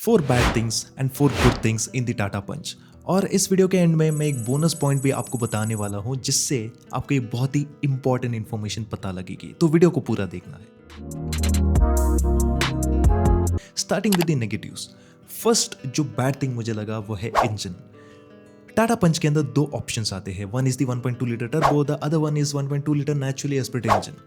4 bad things and 4 good things in the Tata Punch. और इस video के एंड में मैं एक बोनस पॉइंट भी आपको बताने वाला हूं जिससे आपको एक बहुत ही इंपॉर्टेंट इन्फॉर्मेशन पता लगेगी, तो वीडियो को पूरा देखना है। Starting with the negatives. First जो बैड थिंग मुझे लगा वो है इंजन। टाटा पंच के अंदर दो ऑप्शंस आते हैं, one is the 1.2 litre turbo, the other one is 1.2 litre naturally aspirated engine.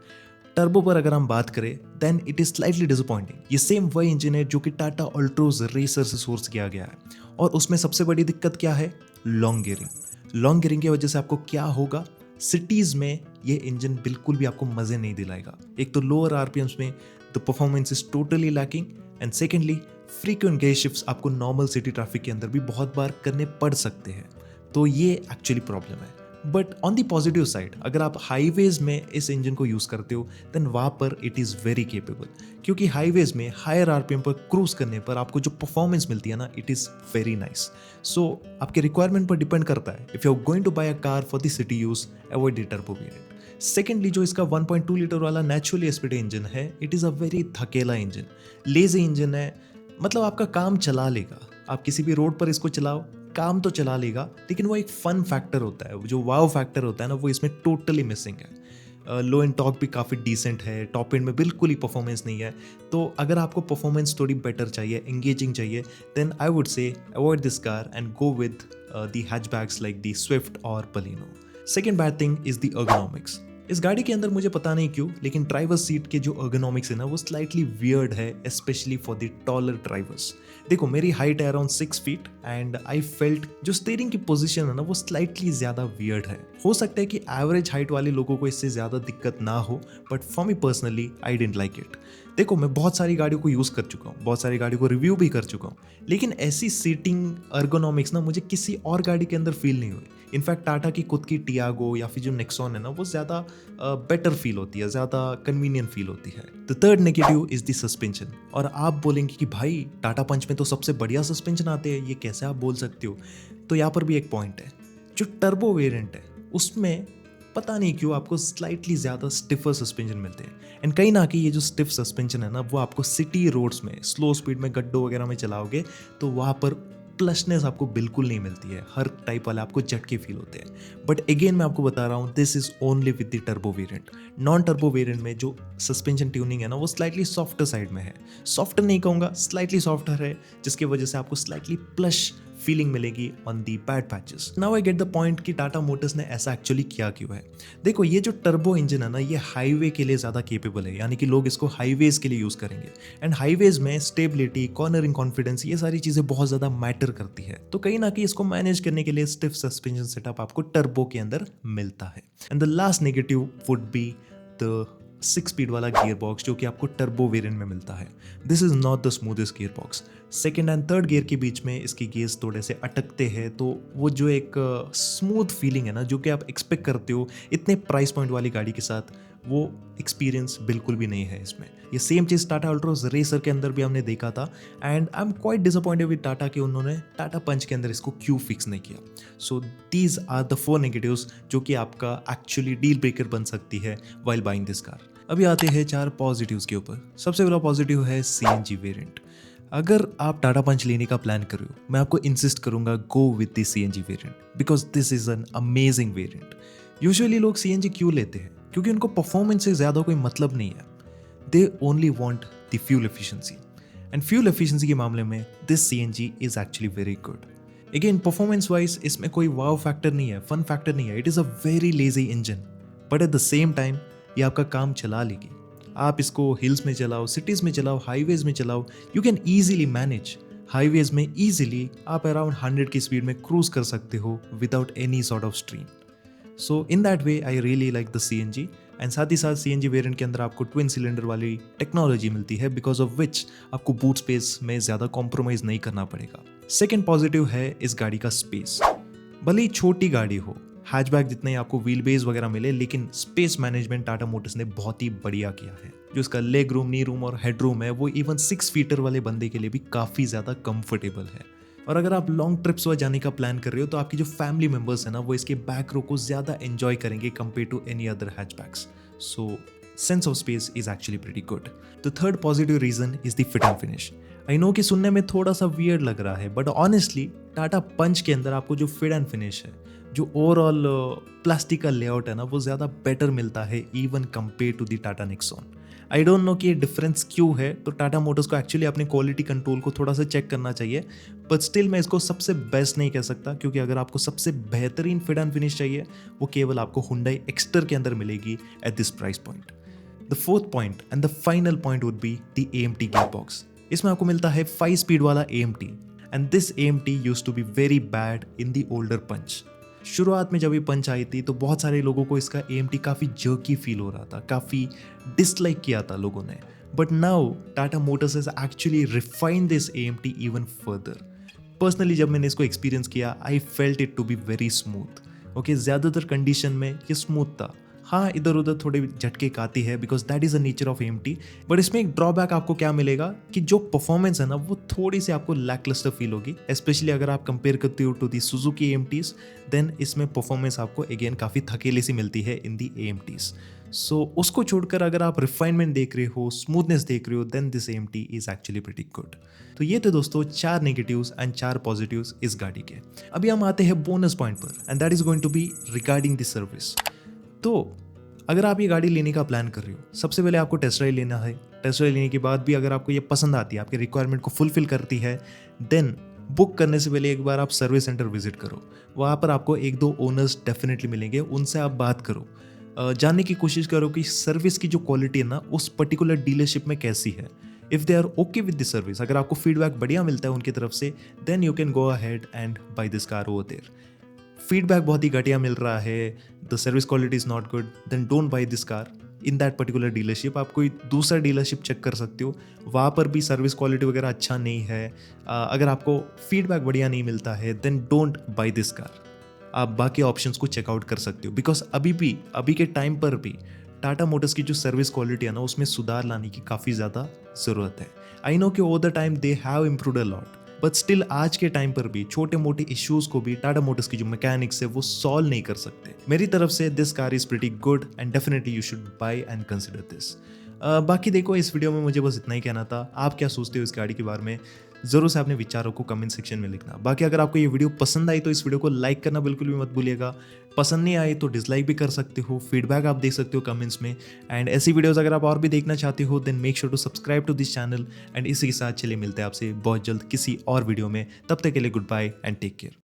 Turbo पर अगर हम बात करें then it is slightly disappointing. ये सेम वही इंजन है जो कि टाटा अल्ट्रोज रेसर से सोर्स किया गया है, और उसमें सबसे बड़ी दिक्कत क्या है? Long gearing. लॉन्ग गियरिंग की वजह से आपको क्या होगा? सिटीज में ये इंजन बिल्कुल भी आपको मजे नहीं दिलाएगा। एक तो लोअर आरपीएम्स में the performance is totally lacking, and secondly frequent gear shifts आपको नॉर्मल सिटी ट्रैफिक के अंदर भी बहुत बार करने पड़ सकते हैं, तो ये एक्चुअली प्रॉब्लम है। But on the positive side, अगर आप हाईवेज में इस इंजन को यूज करते हो देन वहां पर इट इज वेरी केपेबल, क्योंकि हाईवेज में हायर आरपीएम पर क्रूज करने पर आपको जो परफॉर्मेंस मिलती है ना, it is very nice. So आपके रिक्वायरमेंट पर डिपेंड करता है। If you are going to buy a car for the city use, avoid the turbo variant. Secondly, जो इसका 1.2 लीटर वाला नेचुरली एस्पिरेटेड इंजन है, इट इज अ वेरी थकेला engine, lazy engine है। मतलब आपका काम चला लेगा, आप किसी भी रोड पर इसको चलाओ, काम तो चला लेगा, लेकिन वो एक फन फैक्टर होता है, जो वाव फैक्टर होता है ना, वो इसमें टोटली मिसिंग है। लो एंड टॉक भी काफ़ी डिसेंट है, टॉप एंड में बिल्कुल ही परफॉर्मेंस नहीं है। तो अगर आपको परफॉर्मेंस थोड़ी बेटर चाहिए, एंगेजिंग चाहिए, then I would say avoid this car and go with the hatchbacks like the Swift और Baleno. Second bad thing is the ergonomics. इस गाड़ी के अंदर मुझे पता नहीं क्यों, लेकिन ड्राइवर सीट के जो अर्गोनॉमिक्स है ना, वो स्लाइटली वियर्ड है, specially for the taller drivers. देखो, मेरी हाइट है around 6 feet and I felt जो स्टीयरिंग की पोजीशन है ना, वो स्लाइटली ज्यादा वियर्ड है। हो सकता है कि एवरेज हाइट वाले लोगों को इससे ज्यादा दिक्कत ना हो, but for me personally I didn't like it. देखो, मैं बहुत सारी गाड़ियों को यूज कर चुका हूँ, बहुत सारी गाड़ियों को रिव्यू भी कर चुका हूँ, लेकिन ऐसी सीटिंग अर्गोनॉमिक्स ना मुझे किसी और गाड़ी के अंदर फील नहीं हुई। इनफैक्ट टाटा की खुद की टियागो या फिर जो नेक्सॉन है ना, वो ज़्यादा बेटर फील होती है, ज़्यादा कन्वीनियंट फील होती है। The third negative is the suspension. और आप बोलेंगे कि भाई टाटा पंच में तो सबसे बढ़िया सस्पेंशन आते हैं, ये कैसे आप बोल सकते हो? तो यहाँ पर भी एक पॉइंट है, जो टर्बो वेरिएंट है उसमें पता नहीं क्यों आपको स्लाइटली ज़्यादा स्टिफर सस्पेंशन मिलते हैं। एंड कहीं ना कहीं ये जो स्टिफ सस्पेंशन है ना, वो आपको सिटी रोड्स में स्लो स्पीड में गड्ढों वगैरह में चलाओगे तो वहाँ पर प्लसनेस आपको बिल्कुल नहीं मिलती है। हर टाइप वाले आपको झटके फील होते हैं। बट अगेन मैं आपको बता रहा हूँ, this is only with the turbo variant. Non turbo variant में जो सस्पेंशन ट्यूनिंग है ना, वो स्लाइटली सॉफ्टर साइड में है। सॉफ्टर नहीं कहूँगा, स्लाइटली सॉफ्टर है, जिसकी वजह से आपको स्लाइटली प्लश फीलिंग मिलेगी on the bad patches. Now I get the point कि टाटा मोटर्स ने ऐसा एक्चुअली किया क्यों है। देखो, ये जो टर्बो इंजन है ना, ये हाईवे के लिए ज़्यादा केपेबल है, यानी कि लोग इसको हाईवेज के लिए यूज़ करेंगे। एंड हाईवेज में स्टेबिलिटी, कॉर्नरिंग कॉन्फिडेंस, ये सारी चीज़ें बहुत ज़्यादा मैटर करती है। तो कहीं ना कहीं इसको मैनेज करने के लिए स्टिफ सस्पेंशन सेटअप आपको टर्बो के अंदर मिलता है। And the last negative would be the 6 speed वाला गियर बॉक्स जो कि आपको टर्बो वेरिएंट में मिलता है। This is not the smoothest gear box. Second and third gear के बीच में इसके गियर्स थोड़े से अटकते हैं, तो वो जो एक स्मूथ फीलिंग है ना, जो कि आप एक्सपेक्ट करते हो इतने प्राइस पॉइंट वाली गाड़ी के साथ, वो एक्सपीरियंस बिल्कुल भी नहीं है इसमें। ये सेम चीज़ टाटा अल्ट्रोज रेसर के अंदर भी हमने देखा था, and I am quite disappointed with Tata कि उन्होंने टाटा पंच के अंदर इसको क्यों फिक्स नहीं किया। So these are the 4 negatives जो कि आपका एक्चुअली डील ब्रेकर बन सकती है वाइल बाइंग दिस कार। अभी आते हैं 4 पॉजिटिव्स के ऊपर। सबसे पहला पॉजिटिव है सीएनजी वेरिएंट। अगर आप टाटा पंच लेने का प्लान कर रहे हो, मैं आपको इंसिस्ट करूंगा गो with the CNG variant, because this is an amazing variant. Usually लोग सीएनजी क्यों लेते हैं? क्योंकि उनको परफॉर्मेंस से ज़्यादा कोई मतलब नहीं है। They only want the fuel efficiency, and fuel efficiency के मामले में this CNG is actually very good. Again, performance wise इसमें कोई वाव फैक्टर नहीं है, फन फैक्टर नहीं है। It is a very lazy engine, but at the same time ये आपका काम चला लेगी। आप इसको हिल्स में चलाओ, सिटीज़ में चलाओ, हाईवेज में चलाओ, you can easily manage. Highways में ईजिली आप अराउंड 100 की स्पीड में क्रूज कर सकते हो without any sort of strain. So in that way I really like the CNG. And साथ ही साथ सीएनजी वेरिएंट के अंदर आपको ट्विन सिलेंडर वाली टेक्नोलॉजी मिलती है, बिकॉज ऑफ विच आपको बूट स्पेस में ज़्यादा कॉम्प्रोमाइज़ नहीं करना पड़ेगा। सेकेंड पॉजिटिव है इस गाड़ी का स्पेस। भले ही छोटी गाड़ी हो, हैचबैक जितने आपको व्हील बेस वगैरह मिले, लेकिन स्पेस मैनेजमेंट टाटा मोटर्स ने बहुत ही बढ़िया किया है। जो इसका लेग रूम, नी रूम और हेड रूम है, वो इवन 6 फीटर वाले बंदे के लिए भी काफ़ी ज़्यादा कंफर्टेबल है। और अगर आप लॉन्ग ट्रिप्स पर जाने का प्लान कर रहे हो, तो आपकी जो फैमिली मेंबर्स है ना, वो इसके बैक रो को ज़्यादा एंजॉय करेंगे compare to any other hatchbacks. So sense of space is actually pretty good. The third positive reason is the fit and finish. I know कि सुनने में थोड़ा सा weird लग रहा है, but honestly टाटा पंच के अंदर आपको जो फिट एंड फिनिश है, जो ओवरऑल प्लास्टिक का लेआउट है ना, वो ज़्यादा बेटर मिलता है even compare to the Tata Nexon. I don't know कि ये डिफरेंस क्यों है, तो टाटा मोटर्स को एक्चुअली अपने क्वालिटी कंट्रोल को थोड़ा सा चेक करना चाहिए. बट स्टिल मैं इसको सबसे बेस्ट नहीं कह सकता, क्योंकि अगर आपको सबसे बेहतरीन फिट एंड फिनिश चाहिए वो केवल आपको हुंडई एक्स्टर के अंदर मिलेगी at this price point. The fourth point and the final point would be the AMT gear box. इसमें आपको मिलता है 5 स्पीड वाला AMT, and this AMT used to be very bad in the older Punch. शुरुआत में जब ये पंच आई थी तो बहुत सारे लोगों को इसका AMT काफ़ी जर्की फील हो रहा था, काफ़ी डिसलाइक किया था लोगों ने. But now Tata Motors has actually refined this AMT even further. Personally जब मैंने इसको एक्सपीरियंस किया, I felt it to be very smooth. Okay, ज़्यादातर कंडीशन में ये स्मूथ था. हाँ, इधर उधर थोड़े झटके आती है because that is the nature of AMT. But इसमें एक ड्रॉबैक आपको क्या मिलेगा कि जो परफॉर्मेंस है ना, वो थोड़ी सी आपको लैकलस्टर फील होगी, स्पेशली अगर आप कंपेयर करते हो to the Suzuki AMTs. Then इसमें परफॉर्मेंस आपको अगेन काफ़ी थकेली सी मिलती है इन दी AMTs. सो उसको छोड़कर अगर आप रिफाइनमेंट देख रहे हो, स्मूथनेस देख रहे हो, then this AMT is actually pretty good. तो ये थे दोस्तों 4 नेगेटिव्स एंड 4 पॉजिटिव्स इस गाड़ी के. अभी हम आते हैं बोनस पॉइंट पर, and that is going to be regarding the service. तो अगर आप ये गाड़ी लेने का प्लान कर रहे हो, सबसे पहले आपको टेस्ट ड्राइव लेना है. टेस्ट ड्राइव लेने के बाद भी अगर आपको ये पसंद आती है, आपके रिक्वायरमेंट को फुलफिल करती है, देन बुक करने से पहले एक बार आप सर्विस सेंटर विजिट करो. वहाँ पर आपको 1-2 ओनर्स डेफिनेटली मिलेंगे, उनसे आप बात करो, जानने की कोशिश करो कि सर्विस की जो क्वालिटी है ना उस पर्टिकुलर डीलरशिप में कैसी है. If they are okay with the service, अगर आपको फीडबैक बढ़िया मिलता है उनकी तरफ से, then you can go ahead and buy this car over there. Feedback बहुत ही घटिया मिल रहा है, the service quality is not good, then don't buy this car in that particular dealership. आप कोई दूसरा डीलरशिप चेक कर सकते हो, वहाँ पर भी सर्विस क्वालिटी वगैरह अच्छा नहीं है. अगर आपको फीडबैक बढ़िया नहीं मिलता है, then don't buy this car. आप बाकी ऑप्शंस को चेकआउट कर सकते हो, बिकॉज अभी के टाइम पर भी टाटा मोटर्स की जो सर्विस क्वालिटी है ना, उसमें सुधार लाने की काफ़ी ज़्यादा ज़रूरत है. आई नो कि over the time they have improved a lot, but still आज के टाइम पर भी छोटे मोटे इश्यूज को भी टाटा मोटर्स की जो मैकेनिक्स है वो सॉल्व नहीं कर सकते. मेरी तरफ से this car is pretty good and definitely you should buy and consider this. बाकी देखो, इस वीडियो में मुझे बस इतना ही कहना था. आप क्या सोचते हो इस गाड़ी के बारे में, ज़रूर से अपने विचारों को कमेंट सेक्शन में लिखना. बाकी अगर आपको ये वीडियो पसंद आई तो इस वीडियो को लाइक करना बिल्कुल भी मत भूलिएगा. पसंद नहीं आई तो डिसलाइक भी कर सकते हो, फीडबैक आप दे सकते हो कमेंट्स में. एंड ऐसी वीडियोस अगर आप और भी देखना चाहते हो, then make sure to subscribe to this channel. And इसी के साथ चलिए मिलते हैं आपसे बहुत जल्द किसी और वीडियो में. तब तक के लिए good bye and take care.